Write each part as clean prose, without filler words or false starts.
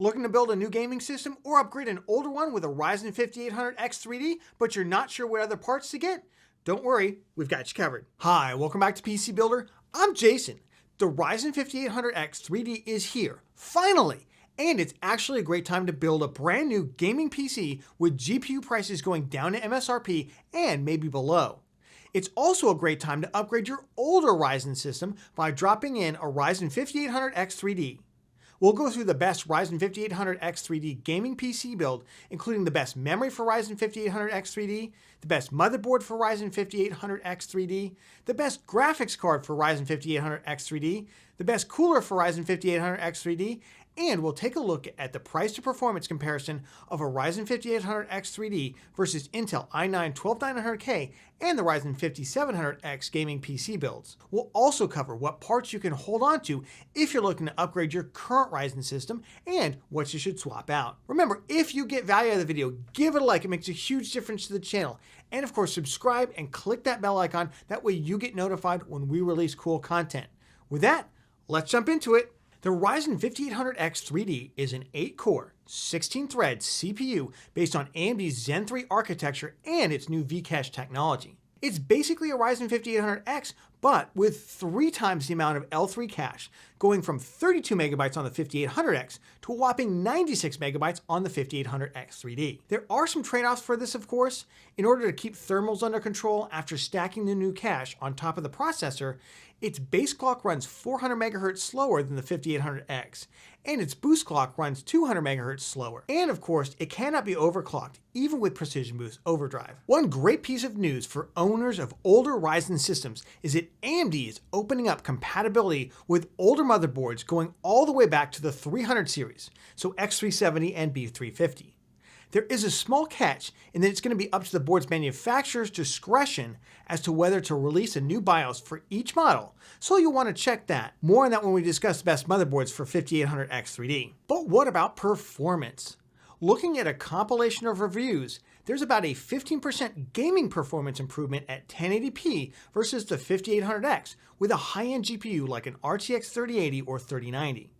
Looking to build a new gaming system or upgrade an older one with a Ryzen 5800X3D, but you're not sure what other parts to get? Don't worry, we've got you covered. Hi, welcome back to PC Builder. I'm Jason. The Ryzen 5800X3D is here, finally! And it's actually a great time to build a brand new gaming PC with GPU prices going down to MSRP and maybe below. It's also a great time to upgrade your older Ryzen system by dropping in a Ryzen 5800X3D. We'll go through the best Ryzen 5800X3D gaming PC build, including the best memory for Ryzen 5800X3D, the best motherboard for Ryzen 5800X3D, the best graphics card for Ryzen 5800X3D, the best cooler for Ryzen 5800X3D, and we'll take a look at the price to performance comparison of a Ryzen 5800X3D versus Intel i9-12900K and the Ryzen 5700X gaming PC builds. We'll also cover what parts you can hold on to if you're looking to upgrade your current Ryzen system and what you should swap out. Remember, if you get value out of the video, give it a like. It makes a huge difference to the channel. And of course, subscribe and click that bell icon. That way you get notified when we release cool content. With that, let's jump into it. The Ryzen 5800X3D is an 8-core, 16-thread CPU based on AMD's Zen 3 architecture and its new V-Cache technology. It's basically a Ryzen 5800X, but with 3 times the amount of L3 cache, going from 32 megabytes on the 5800X to a whopping 96 megabytes on the 5800X3D. There are some trade-offs for this, of course. In order to keep thermals under control after stacking the new cache on top of the processor, its base clock runs 400 MHz slower than the 5800X, and its boost clock runs 200 MHz slower. And of course, it cannot be overclocked, even with Precision Boost Overdrive. One great piece of news for owners of older Ryzen systems is that AMD is opening up compatibility with older motherboards going all the way back to the 300 series, so X370 and B350. There is a small catch in that it's going to be up to the board's manufacturer's discretion as to whether to release a new BIOS for each model, so you'll want to check that. More on that when we discuss the best motherboards for 5800X3D. But what about performance? Looking at a compilation of reviews, there's about a 15% gaming performance improvement at 1080p versus the 5800X with a high-end GPU like an RTX 3080 or 3090.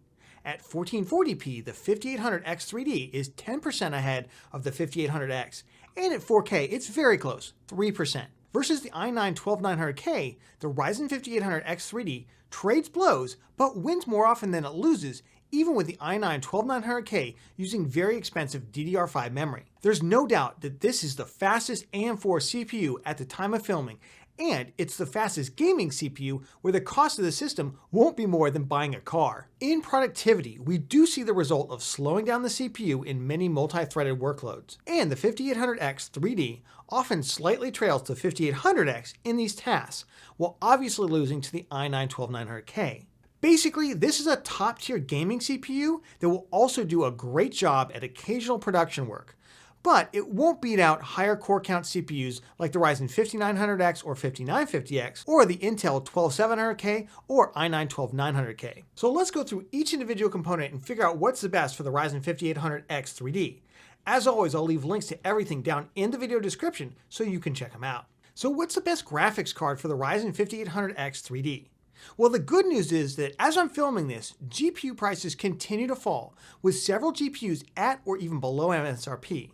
At 1440p, the 5800X3D is 10% ahead of the 5800X, and at 4K, it's very close, 3%. Versus the i9-12900K, the Ryzen 5800X3D trades blows, but wins more often than it loses, even with the i9-12900K using very expensive DDR5 memory. There's no doubt that this is the fastest AM4 CPU at the time of filming, and it's the fastest gaming CPU where the cost of the system won't be more than buying a car. In productivity, we do see the result of slowing down the CPU in many multi-threaded workloads. And the 5800X3D often slightly trails the 5800X in these tasks, while obviously losing to the i9-12900K. Basically, this is a top-tier gaming CPU that will also do a great job at occasional production work. But it won't beat out higher core count CPUs like the Ryzen 5900X or 5950X, or the Intel 12700K or i9-12900K. So let's go through each individual component and figure out what's the best for the Ryzen 5800X3D. As always, I'll leave links to everything down in the video description so you can check them out. So what's the best graphics card for the Ryzen 5800X3D? Well, the good news is that as I'm filming this, GPU prices continue to fall, with several GPUs at or even below MSRP.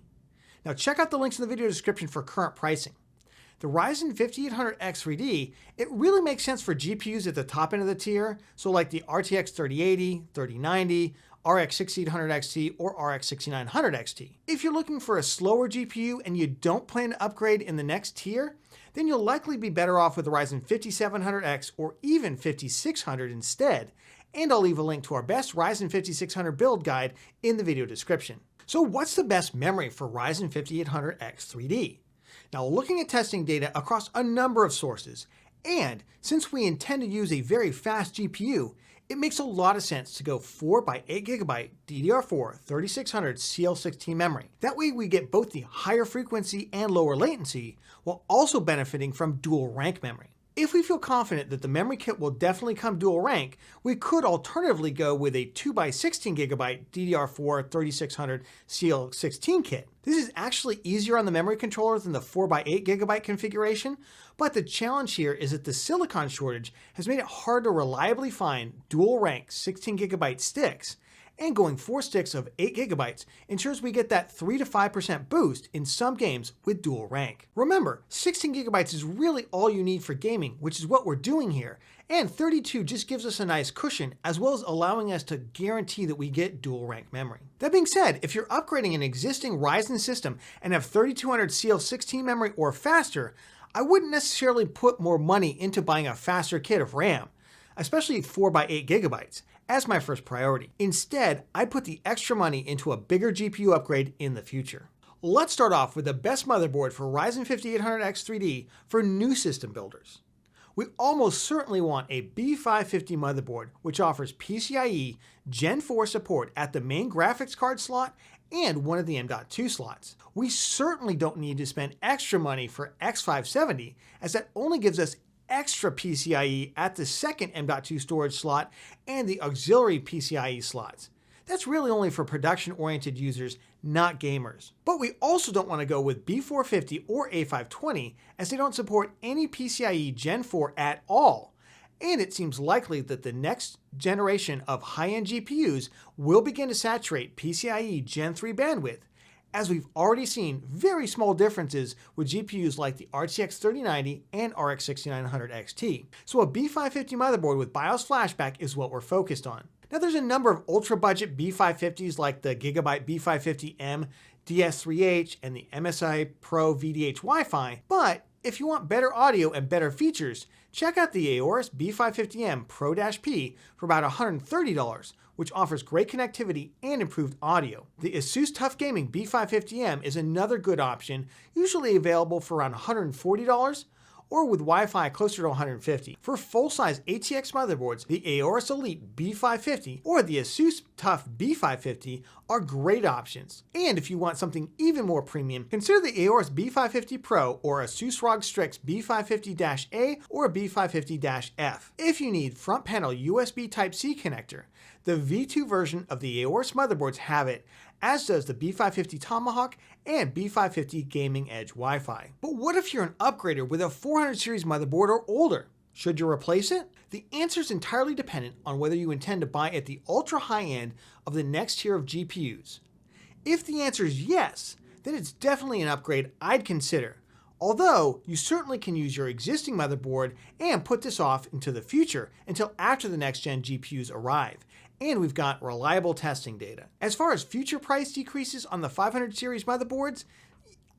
Now check out the links in the video description for current pricing. The Ryzen 5800X3D, it really makes sense for GPUs at the top end of the tier, so like the RTX 3080, 3090, RX 6800 XT, or RX 6900 XT. If you're looking for a slower GPU and you don't plan to upgrade in the next tier, then you'll likely be better off with the Ryzen 5700X or even 5600 instead, and I'll leave a link to our best Ryzen 5600 build guide in the video description. So what's the best memory for Ryzen 5800X3D? Now, looking at testing data across a number of sources, and since we intend to use a very fast GPU, it makes a lot of sense to go 4x8GB DDR4 3600 CL16 memory. That way we get both the higher frequency and lower latency, while also benefiting from dual rank memory. If we feel confident that the memory kit will definitely come dual rank, we could alternatively go with a 2x16GB DDR4 3600 CL16 kit. This is actually easier on the memory controller than the 4x8GB configuration, but the challenge here is that the silicon shortage has made it hard to reliably find dual rank 16GB sticks, and going 4 sticks of 8GB ensures we get that 3 to 5% boost in some games with dual rank. Remember, 16GB is really all you need for gaming, which is what we're doing here, and 32 just gives us a nice cushion as well as allowing us to guarantee that we get dual rank memory. That being said, if you're upgrading an existing Ryzen system and have 3200 CL16 memory or faster, I wouldn't necessarily put more money into buying a faster kit of RAM, especially 4x8GB, as my first priority. Instead, I'd put the extra money into a bigger GPU upgrade in the future. Let's start off with the best motherboard for Ryzen 5800X3D for new system builders. We almost certainly want a B550 motherboard, which offers PCIe Gen 4 support at the main graphics card slot and one of the M.2 slots. We certainly don't need to spend extra money for X570, as that only gives us extra PCIe at the second M.2 storage slot and the auxiliary PCIe slots. That's really only for production-oriented users, not gamers. But we also don't want to go with B450 or A520, as they don't support any PCIe Gen 4 at all. And it seems likely that the next generation of high-end GPUs will begin to saturate PCIe Gen 3 bandwidth, as we've already seen very small differences with GPUs like the RTX 3090 and RX 6900 XT. So a B550 motherboard with BIOS flashback is what we're focused on. Now there's a number of ultra-budget B550s like the Gigabyte B550M, DS3H, and the MSI Pro VDH Wi-Fi, but if you want better audio and better features, check out the Aorus B550M Pro-P for about $130, which offers great connectivity and improved audio. The Asus Tough Gaming B550M is another good option, usually available for around $140, or with Wi-Fi closer to $150. For full-size ATX motherboards, the Aorus Elite B550 or the Asus Tough B550 are great options. And if you want something even more premium, consider the Aorus B550 Pro or Asus ROG Strix B550-A or B550-F. If you need front panel USB Type-C connector, the V2 version of the Aorus motherboards have it, as does the B550 Tomahawk and B550 Gaming Edge Wi-Fi. But what if you're an upgrader with a 400 series motherboard or older? Should you replace it? The answer is entirely dependent on whether you intend to buy at the ultra high end of the next tier of GPUs. If the answer is yes, then it's definitely an upgrade I'd consider. Although, you certainly can use your existing motherboard and put this off into the future until after the next gen GPUs arrive, and we've got reliable testing data. As far as future price decreases on the 500 series motherboards,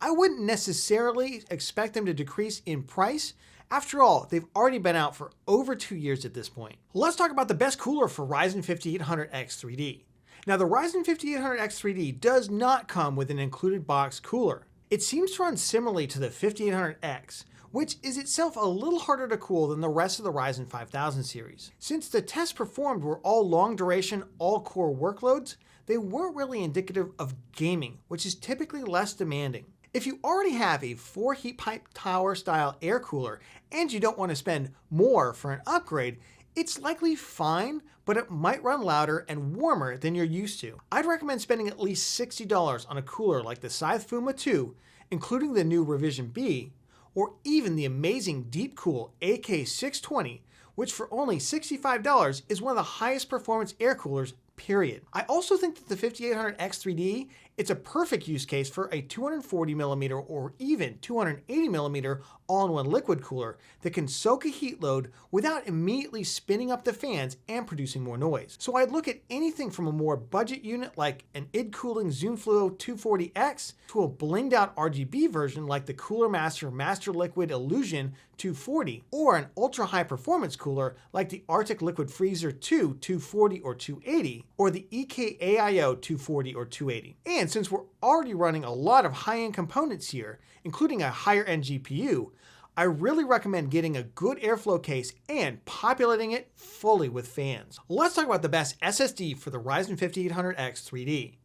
I wouldn't necessarily expect them to decrease in price. After all, they've already been out for over 2 years at this point. Let's talk about the best cooler for Ryzen 5800X3D. Now, the Ryzen 5800X3D does not come with an included box cooler. It seems to run similarly to the 5800X, which is itself a little harder to cool than the rest of the Ryzen 5000 series. Since the tests performed were all long duration, all core workloads, they weren't really indicative of gaming, which is typically less demanding. If you already have a 4 heat pipe tower style air cooler and you don't want to spend more for an upgrade, it's likely fine, but it might run louder and warmer than you're used to. I'd recommend spending at least $60 on a cooler like the Scythe Fuma 2, including the new Revision B, or even the amazing Deepcool AK620, which for only $65 is one of the highest performance air coolers, period. I also think that the 5800X3D, it's a perfect use case for a 240mm or even 280mm all-in-one liquid cooler that can soak a heat load without immediately spinning up the fans and producing more noise. So I'd look at anything from a more budget unit like an id cooling ZoomFluo 240X to a blinged out RGB version like the Cooler Master Master Liquid Illusion 240, or an ultra high performance cooler like the Arctic Liquid Freezer 2 240 or 280, or the EKAIO 240 or 280. And since we're already running a lot of high-end components here, including a higher-end GPU, I really recommend getting a good airflow case and populating it fully with fans. Let's talk about the best SSD for the Ryzen 5800X3D.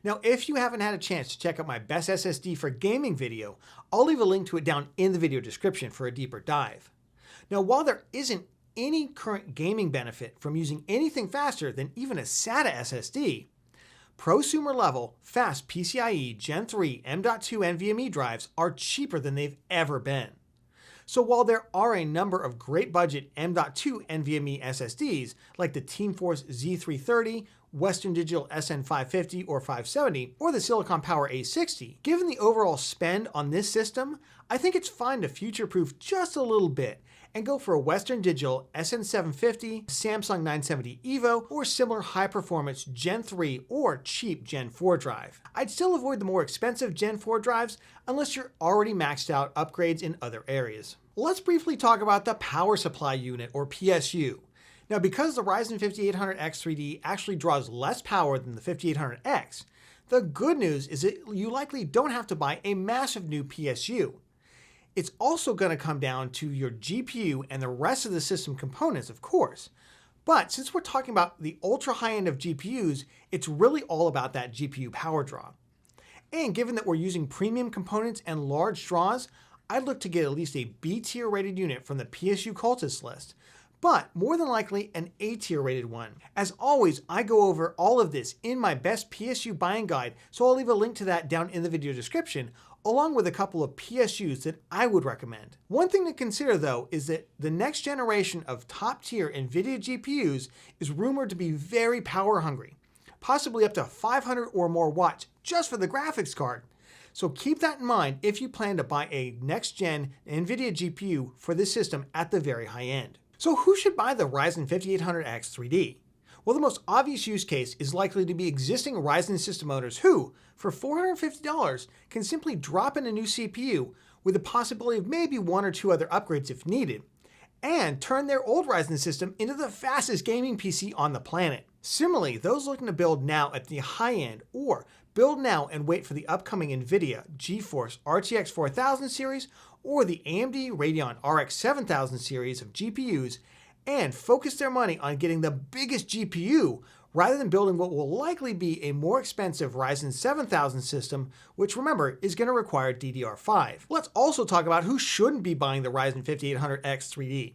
Now, if you haven't had a chance to check out my best SSD for gaming video, I'll leave a link to it down in the video description for a deeper dive. Now, while there isn't any current gaming benefit from using anything faster than even a SATA SSD, prosumer level fast PCIe Gen 3 M.2 NVMe drives are cheaper than they've ever been. So while there are a number of great budget M.2 NVMe SSDs like the TeamForce Z330 Western Digital SN550 or 570, or the Silicon Power A60. Given the overall spend on this system, I think it's fine to future-proof just a little bit and go for a Western Digital SN750, Samsung 970 EVO, or similar high-performance Gen 3 or cheap Gen 4 drive. I'd still avoid the more expensive Gen 4 drives unless you're already maxed out upgrades in other areas. Let's briefly talk about the power supply unit or PSU. Now, because the Ryzen 5800X3D actually draws less power than the 5800X, the good news is that you likely don't have to buy a massive new PSU. It's also going to come down to your GPU and the rest of the system components, of course. But since we're talking about the ultra high end of GPUs, it's really all about that GPU power draw. And given that we're using premium components and large draws, I'd look to get at least a B tier rated unit from the PSU cultist list, but more than likely an A tier rated one. As always, I go over all of this in my best PSU buying guide, so I'll leave a link to that down in the video description, along with a couple of PSUs that I would recommend. One thing to consider though is that the next generation of top tier NVIDIA GPUs is rumored to be very power hungry, possibly up to 500 or more watts just for the graphics card. So keep that in mind if you plan to buy a next gen NVIDIA GPU for this system at the very high end. So who should buy the Ryzen 5800X3D? Well, the most obvious use case is likely to be existing Ryzen system owners who, for $450, can simply drop in a new CPU with the possibility of maybe one or two other upgrades if needed, and turn their old Ryzen system into the fastest gaming PC on the planet. Similarly, those looking to build now at the high end or build now and wait for the upcoming NVIDIA GeForce RTX 4000 series or the AMD Radeon RX 7000 series of GPUs and focus their money on getting the biggest GPU rather than building what will likely be a more expensive Ryzen 7000 system, which remember is going to require DDR5. Let's also talk about who shouldn't be buying the Ryzen 5800X3D.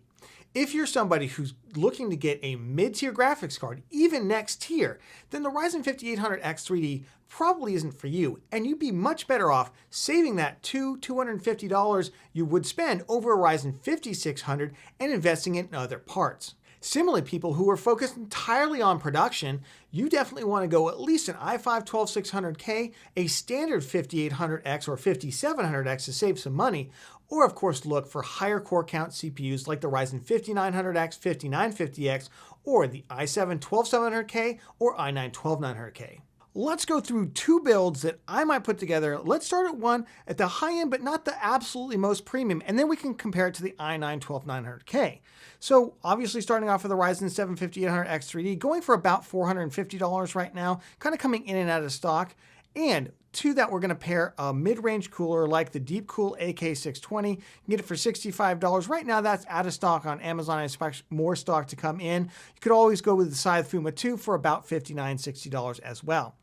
If you're somebody who's looking to get a mid-tier graphics card, even next tier, then the Ryzen 5800X3D probably isn't for you, and you'd be much better off saving that $250 you would spend over a Ryzen 5600 and investing it in other parts. Similarly, people who are focused entirely on production, you definitely want to go at least an i5-12600K, a standard 5800X or 5700X to save some money, or of course look for higher core count CPUs like the Ryzen 5900X, 5950X, or the i7-12700K or i9-12900K. Let's go through two builds that I might put together. Let's start at one at the high end, but not the absolutely most premium, and then we can compare it to the i9-12900K. So obviously starting off with the Ryzen 7 5800X3D, going for about $450 right now, kind of coming in and out of stock. And to that, we're going to pair a mid-range cooler like the Deepcool AK620. You can get it for $65. Right now, that's out of stock on Amazon. I expect more stock to come in. You could always go with the Scythe Fuma 2 for about $59, $60 as well.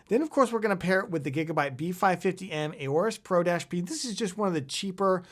Then, of course, we're going to pair it with the Gigabyte B550M Aorus Pro-P. This is just one of the cheaper,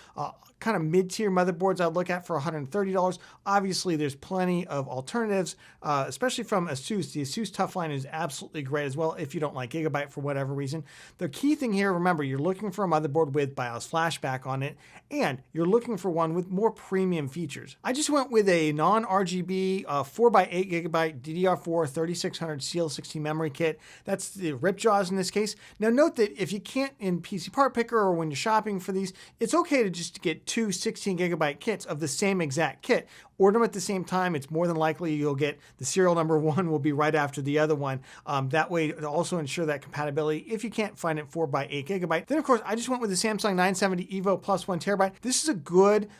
kind of mid-tier motherboards I'd look at for $130. Obviously, there's plenty of alternatives, especially from ASUS. The ASUS Tough line is absolutely great as well if you don't like Gigabyte for whatever reason. The key thing here, remember, you're looking for a motherboard with BIOS flashback on it, and you're looking for one with more premium features. I just went with a non-RGB 4x8 GB DDR4 3600 CL16 memory kit. That's the rip jaws in this case. Now note that if you can't in PC Part Picker or when you're shopping for these, it's okay to just get two 16 GB kits of the same exact kit. Order them at the same time. It's more than likely you'll get the serial number one will be right after the other one. That way to also ensure that compatibility if you can't find it 4x8 GB. Then of course, I just went with the Samsung 970 EVO plus 1 TB. This is a good,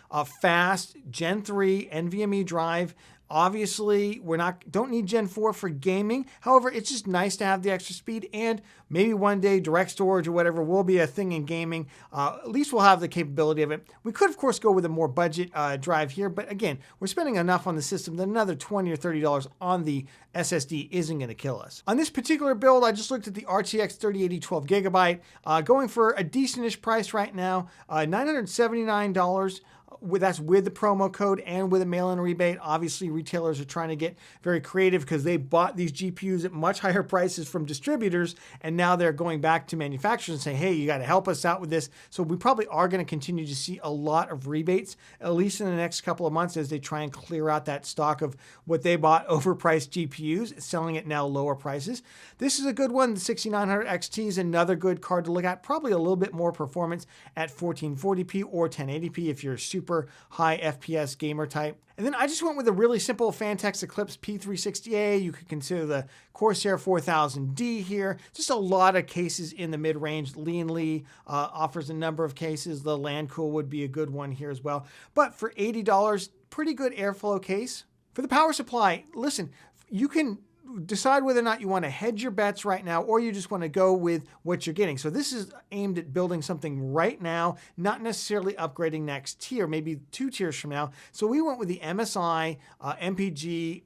fast Gen 3 NVMe drive. Obviously, don't need Gen 4 for gaming. However, it's just nice to have the extra speed, and maybe one day direct storage or whatever will be a thing in gaming. At least we'll have the capability of it. We could, of course, go with a more budget drive here, but again, we're spending enough on the system that another $20 or $30 on the SSD isn't going to kill us. On this particular build, I just looked at the RTX 3080 12 GB, going for a decentish price right now, $979. That's with the promo code and with a mail-in rebate. Obviously, retailers are trying to get very creative because they bought these GPUs at much higher prices from distributors, and now they're going back to manufacturers and saying, hey, you got to help us out with this. So we probably are going to continue to see a lot of rebates, at least in the next couple of months, as they try and clear out that stock of what they bought overpriced GPUs, selling at now lower prices. This is a good one. The 6900 XT is another good card to look at. Probably a little bit more performance at 1440p or 1080p if you're a super high FPS gamer type. And then I just went with a really simple Fantex Eclipse P360A. You could consider the Corsair 4000D here. Just a lot of cases in the mid-range. Lee & offers a number of cases. The Landcool would be a good one here as well. But for $80, pretty good airflow case. For the power supply, listen, you can decide whether or not you want to hedge your bets right now, or you just want to go with what you're getting. So this is aimed at building something right now, not necessarily upgrading next tier, maybe 2 tiers from now. So we went with the MSI MPG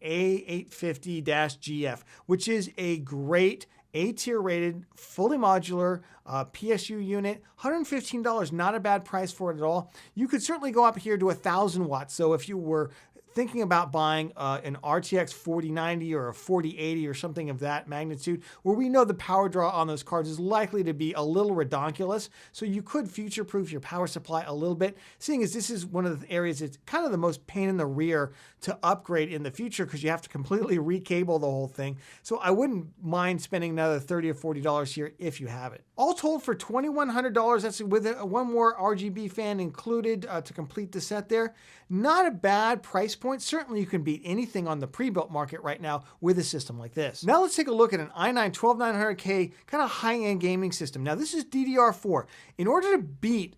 A850-GF, which is a great A-tier rated, fully modular PSU unit. $115, not a bad price for it at all. You could certainly go up here to 1,000 watts. So if you were thinking about buying an RTX 4090 or a 4080 or something of that magnitude, where we know the power draw on those cards is likely to be a little redonkulous, so you could future-proof your power supply a little bit, seeing as this is one of the areas that's kind of the most pain in the rear to upgrade in the future because you have to completely recable the whole thing. So I wouldn't mind spending another $30 or $40 here if you have it. All told, for $2,100, that's with one more RGB fan included to complete the set there. Not a bad price point. Certainly you can beat anything on the pre-built market right now with a system like this. Now let's take a look at an i9 12900K kind of high-end gaming system. Now this is DDR4. In order to beat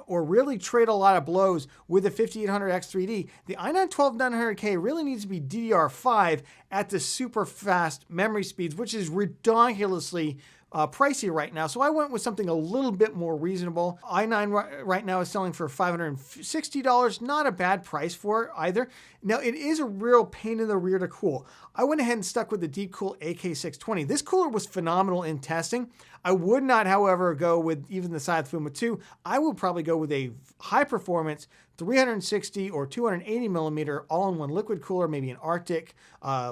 or really trade a lot of blows with the 5800X3D, the i9 12900K really needs to be DDR5 at the super fast memory speeds, which is ridiculously pricey right now. So I went with something a little bit more reasonable. i9 right now is selling for $560. Not a bad price for it either. Now it is a real pain in the rear to cool. I went ahead and stuck with the Deepcool AK620. This cooler was phenomenal in testing. I would not, however, go with even the Fuma 2. I would probably go with a high performance 360 or 280 millimeter all-in-one liquid cooler, maybe an Arctic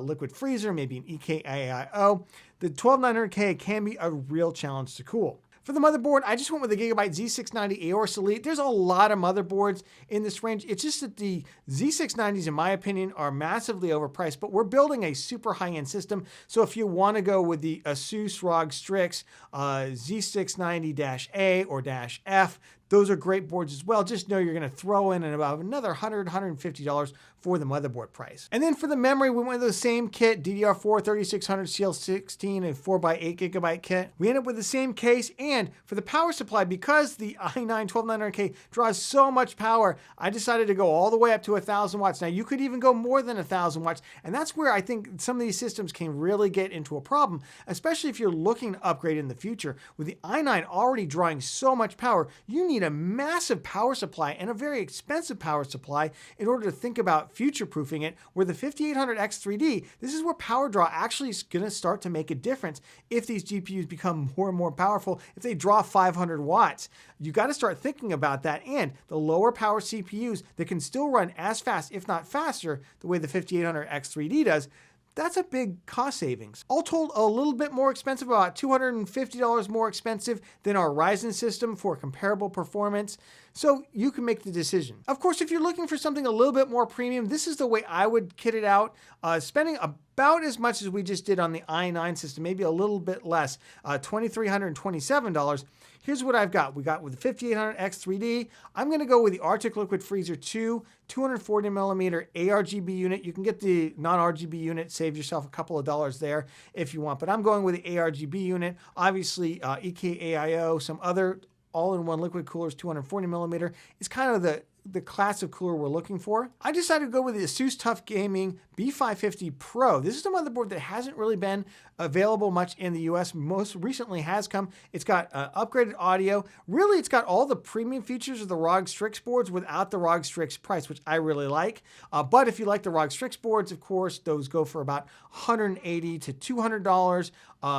liquid freezer, maybe an EKAIO. The 12900K can be a real challenge to cool. For the motherboard, I just went with the Gigabyte Z690 Aorus Elite. There's a lot of motherboards in this range. It's just that the Z690s, in my opinion, are massively overpriced, but we're building a super high-end system. So if you want to go with the Asus ROG Strix Z690-A or -F, those are great boards as well. Just know you're going to throw in about another $100, $150 for the motherboard price. And then for the memory, we went with the same kit, DDR4 3600 CL16, a 4x8 gigabyte kit. We ended up with the same case, and for the power supply, because the i9 12900K draws so much power, I decided to go all the way up to 1,000 watts. Now, you could even go more than 1,000 watts, and that's where I think some of these systems can really get into a problem, especially if you're looking to upgrade in the future. With the i9 already drawing so much power, you need a massive power supply and a very expensive power supply in order to think about future-proofing it, where the 5800X3D, this is where power draw actually is going to start to make a difference if these GPUs become more and more powerful. If they draw 500 watts, you got to start thinking about that, and the lower power CPUs that can still run as fast, if not faster, the way the 5800X3D does, that's a big cost savings. All told, a little bit more expensive, about $250 more expensive than our Ryzen system for comparable performance. So you can make the decision. Of course, if you're looking for something a little bit more premium, this is the way I would kit it out, spending about as much as we just did on the i9 system, maybe a little bit less, $2,327. Here's what I've got. We got with the 5800X3D. I'm going to go with the Arctic Liquid Freezer 2, 240 millimeter ARGB unit. You can get the non-RGB unit, save yourself a couple of dollars there if you want, but I'm going with the ARGB unit. Obviously, EKAIO, some other all-in-one liquid coolers, 240 millimeter, is kind of the class of cooler we're looking for. I decided to go with the Asus TUF Gaming B550 Pro. This is a motherboard that hasn't really been available much in the US. Most recently has come. It's got upgraded audio. Really, it's got all the premium features of the ROG Strix boards without the ROG Strix price, which I really like. But if you like the ROG Strix boards, of course, those go for about $180 to $200.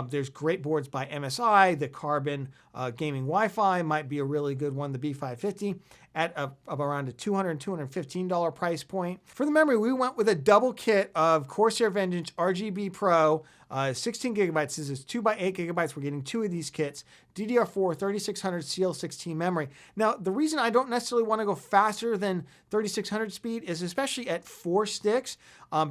There's great boards by MSI. The Carbon Gaming Wi-Fi might be a really good one, the B550, at around a $200, $215 price point. For the memory, we went with a double kit of Corsair Vengeance RGB Pro, 16 gigabytes. This is 2 by 8 gigabytes. We're getting 2 of these kits. DDR4 3600 CL16 memory. Now, the reason I don't necessarily want to go faster than 3600 speed is especially at 4 sticks,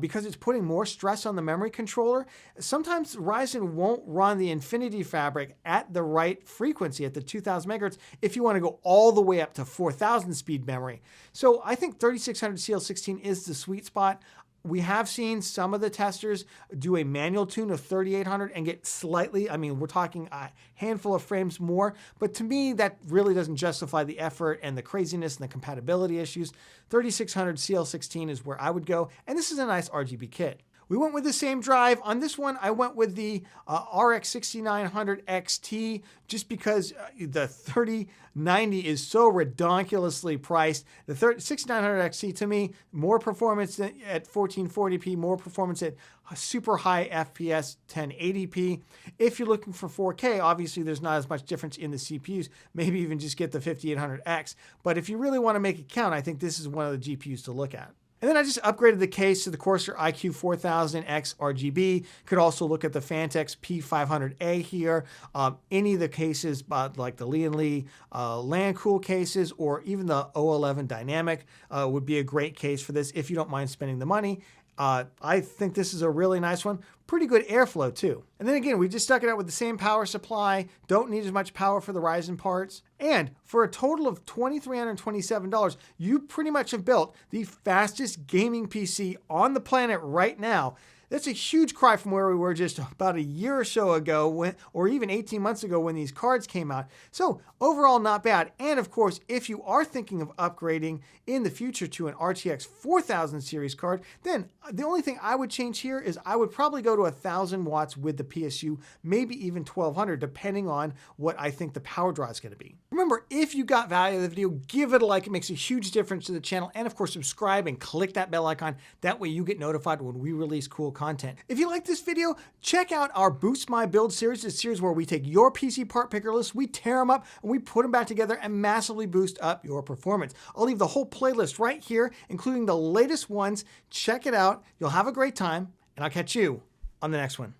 because it's putting more stress on the memory controller. Sometimes Ryzen won't run the Infinity Fabric at the right frequency, at the 2000 megahertz, if you want to go all the way up to 4000 speed memory. So I think 3600 CL16 is the sweet spot. We have seen some of the testers do a manual tune of 3800 and get slightly, I mean, we're talking a handful of frames more, but to me, that really doesn't justify the effort and the craziness and the compatibility issues. 3600 CL16 is where I would go, and this is a nice RGB kit. We went with the same drive. On this one, I went with the RX 6900XT just because the 3090 is so redonkulously priced. The 6900XT, to me, more performance at 1440p, more performance at super high FPS 1080p. If you're looking for 4K, obviously there's not as much difference in the CPUs. Maybe even just get the 5800X. But if you really want to make it count, I think this is one of the GPUs to look at. And then I just upgraded the case to the Corsair iQ4000X RGB. Could also look at the Phanteks P500A here. Any of the cases, like the Lee & Lee LandCool cases, or even the O11 Dynamic would be a great case for this if you don't mind spending the money. I think this is a really nice one. Pretty good airflow too. And then again, we just stuck it out with the same power supply. Don't need as much power for the Ryzen parts. And for a total of $2,327, you pretty much have built the fastest gaming PC on the planet right now. That's a huge cry from where we were just about a year or so ago, or even 18 months ago when these cards came out. So overall, not bad. And of course, if you are thinking of upgrading in the future to an RTX 4000 series card, then the only thing I would change here is I would probably go to 1000 watts with the PSU, maybe even 1200, depending on what I think the power draw is going to be. Remember, if you got value out of the video, give it a like. It makes a huge difference to the channel. And of course, subscribe and click that bell icon. That way you get notified when we release cool content. If you like this video, check out our Boost My Build series, a series where we take your PC part picker list, we tear them up, and we put them back together and massively boost up your performance. I'll leave the whole playlist right here, including the latest ones. Check it out. You'll have a great time, and I'll catch you on the next one.